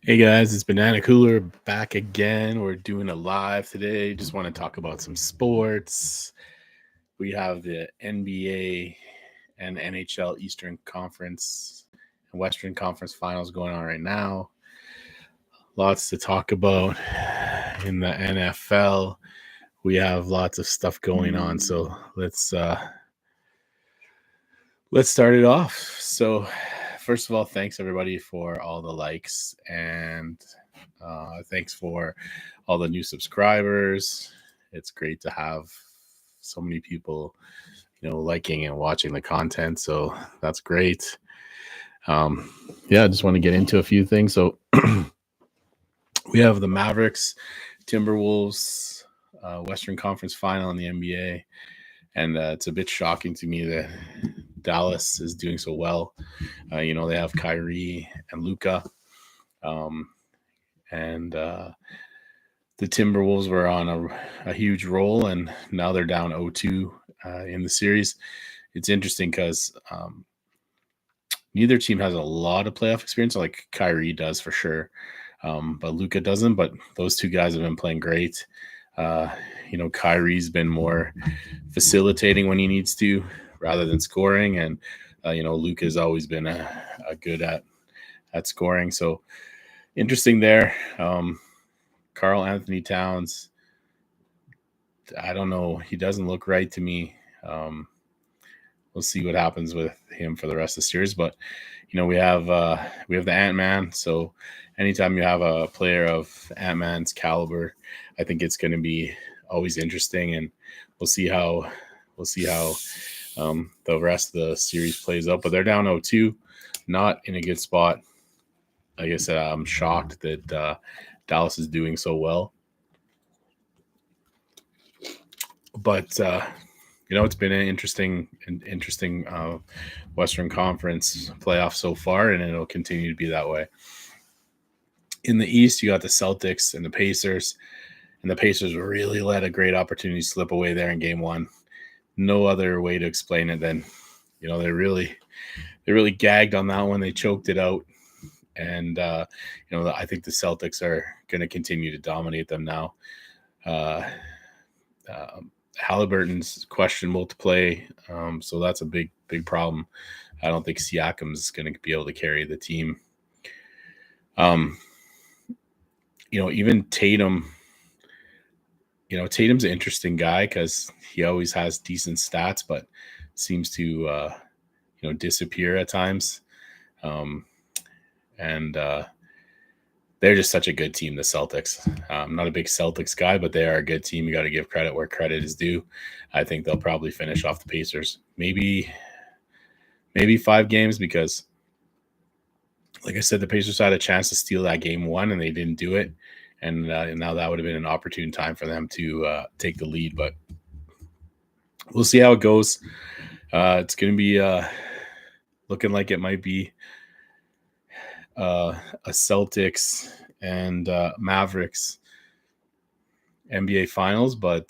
Hey guys, it's BananaCooler back again. We're doing a live today. Just want to talk about some sports. We have the NBA and NHL Eastern Conference and Western Conference finals going on right now. Lots to talk about in the NFL. We have lots of stuff going on, so let's start it off. So, first of all, thanks everybody for all the likes and thanks for all the new subscribers. It's great to have so many people, liking and watching the content. So that's great. I just want to get into a few things. So we have the Mavericks, Timberwolves, Western Conference final in the NBA. And it's a bit shocking to me that Dallas is doing so well. They have Kyrie and Luka. And the Timberwolves were on a huge roll, and now they're down 0-2 in the series. It's interesting because neither team has a lot of playoff experience, like Kyrie does for sure, but Luka doesn't. But those two guys have been playing great. Kyrie's been more facilitating when he needs to rather than scoring, and Luka's always been a good at scoring. So interesting there. Karl Anthony Towns, I don't know. He doesn't look right to me. We'll see what happens with him for the rest of the series. But we have the Ant-Man. So anytime you have a player of Ant-Man's caliber, I think it's going to be always interesting, and we'll see how the rest of the series plays out. But they're down 0-2, not in a good spot. Like I said, I'm shocked that Dallas is doing so well. But it's been an interesting Western Conference playoff so far, and it'll continue to be that way. In the East, you got the Celtics and the Pacers, and the Pacers really let a great opportunity slip away there in Game 1. No other way to explain it than, they really gagged on that one. They choked it out. And, I think the Celtics are going to continue to dominate them now. Halliburton's questionable to play, so that's a big problem. I don't think Siakam's going to be able to carry the team. Even Tatum, Tatum's an interesting guy because he always has decent stats, but seems to, disappear at times. And they're just such a good team, the Celtics. I'm not a big Celtics guy, but they are a good team. You got to give credit where credit is due. I think they'll probably finish off the Pacers. Maybe 5 games because, like I said, the Pacers had a chance to steal that Game 1, and they didn't do it. And now that would have been an opportune time for them to take the lead. But we'll see how it goes. It's going to be looking like it might be a Celtics and Mavericks NBA Finals, but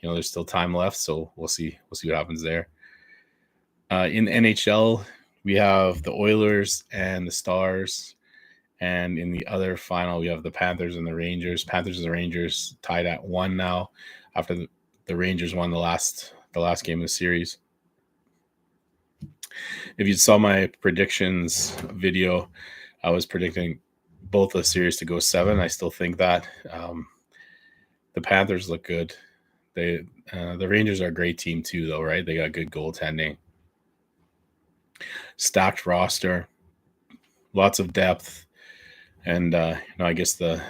there's still time left, so we'll see what happens there. In the NHL, we have the Oilers and the Stars, and in the other final, we have the Panthers and the Rangers. Panthers and the Rangers tied at 1 now after the Rangers won the last game of the series. If you saw my predictions video, I was predicting both the series to go 7. I still think that. The Panthers look good. The Rangers are a great team too, though, right? They got good goaltending, stacked roster, lots of depth, and I guess the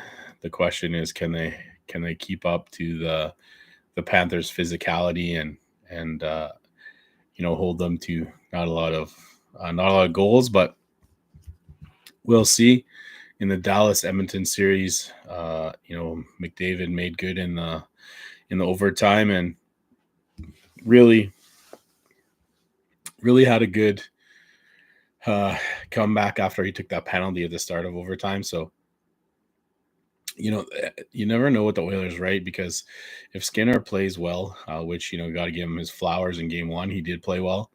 question is, can they keep up to the Panthers' physicality and hold them to not a lot of goals, but we'll see. In the Dallas-Edmonton series, McDavid made good in the overtime and really had a good comeback after he took that penalty at the start of overtime. So, you never know with the Oilers, right? Because if Skinner plays well, which, got to give him his flowers in Game 1, he did play well.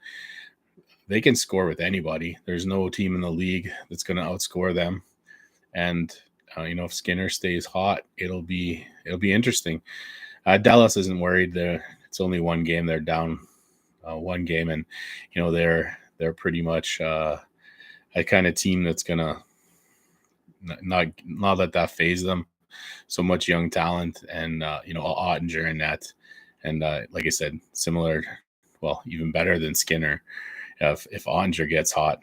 They can score with anybody. There's no team in the league that's going to outscore them. And If Skinner stays hot, it'll be interesting. Dallas isn't worried. It's only one game. They're down one game, and they're pretty much a kind of team that's gonna not let that phase them. So much young talent, and Ottinger in that, and like I said, similar, well, even better than Skinner. If Ottinger gets hot,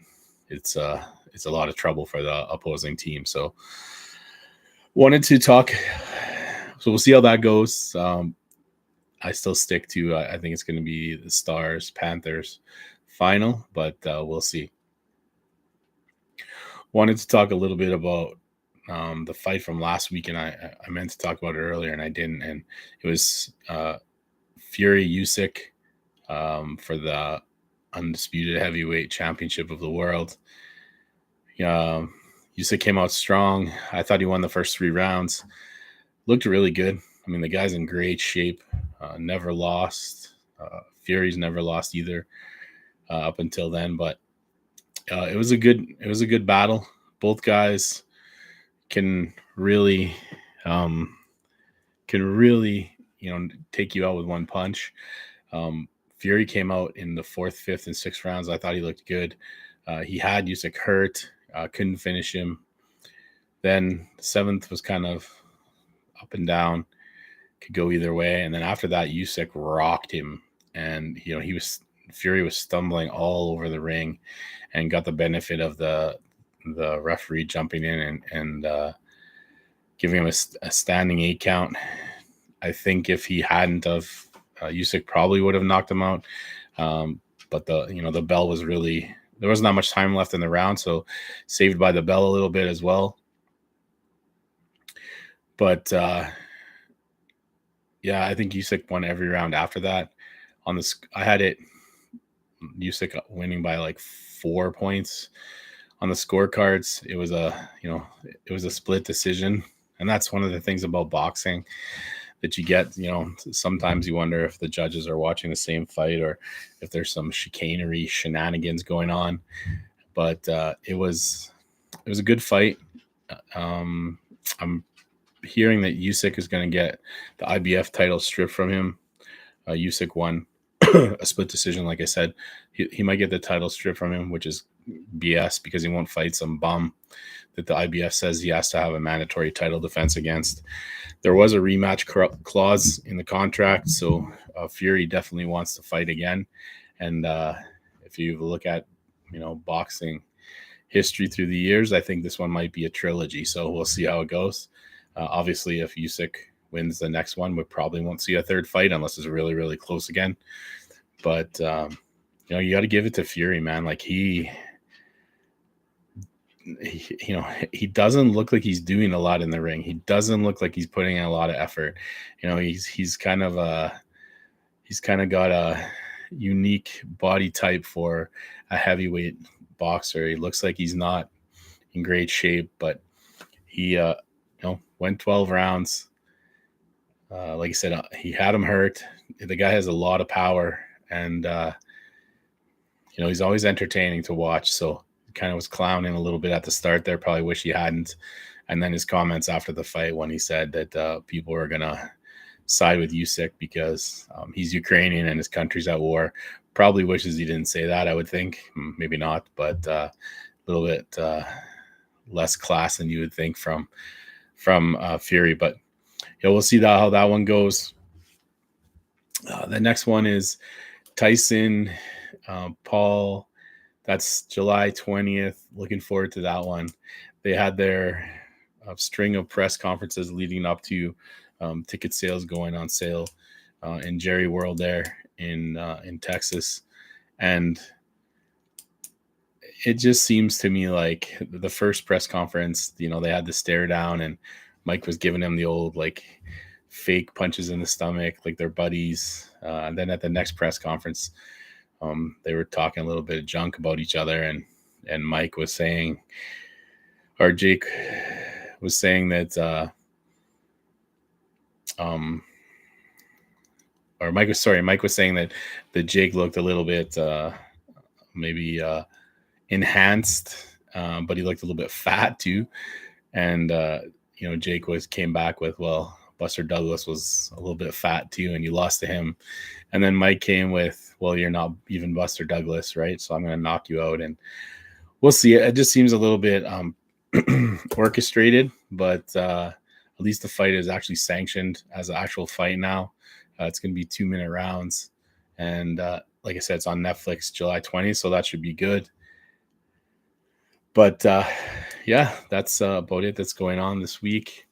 it's a lot of trouble for the opposing team. So wanted to talk. So we'll see how that goes. I still stick to I think it's going to be the Stars Panthers final, but we'll see. Wanted to talk a little bit about the fight from last week, and I meant to talk about it earlier, and I didn't. And it was Fury Usyk for the undisputed heavyweight championship of the world. Usyk came out strong. I thought he won the first 3 rounds. Looked really good. I mean, the guy's in great shape. Never lost. Fury's never lost either up until then. But it was a good battle. Both guys can really take you out with one punch. Fury came out in the 4th, 5th, and 6th rounds. I thought he looked good. He had Usyk hurt. Couldn't finish him. Then the 7th was kind of up and down, could go either way. And then after that, Usyk rocked him, and Fury was stumbling all over the ring, and got the benefit of the referee jumping in and giving him a standing 8 count. I think if he hadn't of Usyk probably would have knocked him out. But the bell was really, there wasn't that much time left in the round, so saved by the bell a little bit as well. But I think Usyk won every round after that. I had it Usyk winning by like 4 points on the scorecards. It was a split decision, and that's one of the things about boxing that you get. Sometimes you wonder if the judges are watching the same fight or if there's some chicanery shenanigans going on. But it was a good fight. I'm hearing that Usyk is going to get the IBF title stripped from him. Usyk won a split decision, like I said. He might get the title stripped from him, which is BS, because he won't fight some bum that the IBF says he has to have a mandatory title defense against. There was a rematch clause in the contract, so Fury definitely wants to fight again. And if you look at boxing history through the years, I think this one might be a trilogy. So we'll see how it goes. Obviously, if Usyk wins the next one, we probably won't see a third fight unless it's really, really close again. But you got to give it to Fury, man. Like he doesn't look like he's doing a lot in the ring. He doesn't look like he's putting in a lot of effort. He's kind of got a unique body type for a heavyweight boxer. He looks like he's not in great shape, but he went 12 rounds. Like I said, he had him hurt. The guy has a lot of power, and he's always entertaining to watch. So kind of was clowning a little bit at the start there. Probably wish he hadn't. And then his comments after the fight when he said that people were gonna side with Usyk because he's Ukrainian and his country's at war. Probably wishes he didn't say that. I would think, maybe not, but a little bit less class than you would think from Fury. But we'll see how that one goes. The next one is Tyson, Paul. That's July 20th. Looking forward to that one. They had their string of press conferences leading up to ticket sales going on sale in Jerry World there in Texas. And it just seems to me like the first press conference, they had the stare down and Mike was giving him the old like fake punches in the stomach, like they're buddies. And then at the next press conference, they were talking a little bit of junk about each other, and Mike was saying, or Jake was saying that, Mike was saying that Jake looked a little bit maybe enhanced, but he looked a little bit fat too. And Jake came back with, well, Buster Douglas was a little bit fat too, and you lost to him. And then Mike came with, well, you're not even Buster Douglas, right? So I'm going to knock you out. And we'll see. It just seems a little bit orchestrated, but at least the fight is actually sanctioned as an actual fight now. It's going to be 2-minute rounds. And like I said, it's on Netflix July 20th, so that should be good. But yeah, that's about it that's going on this week.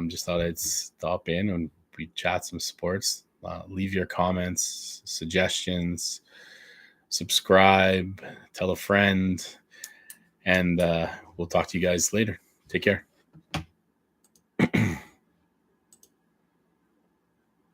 Just thought I'd stop in and we chat some sports. Leave your comments, suggestions, subscribe, tell a friend, and we'll talk to you guys later. Take care.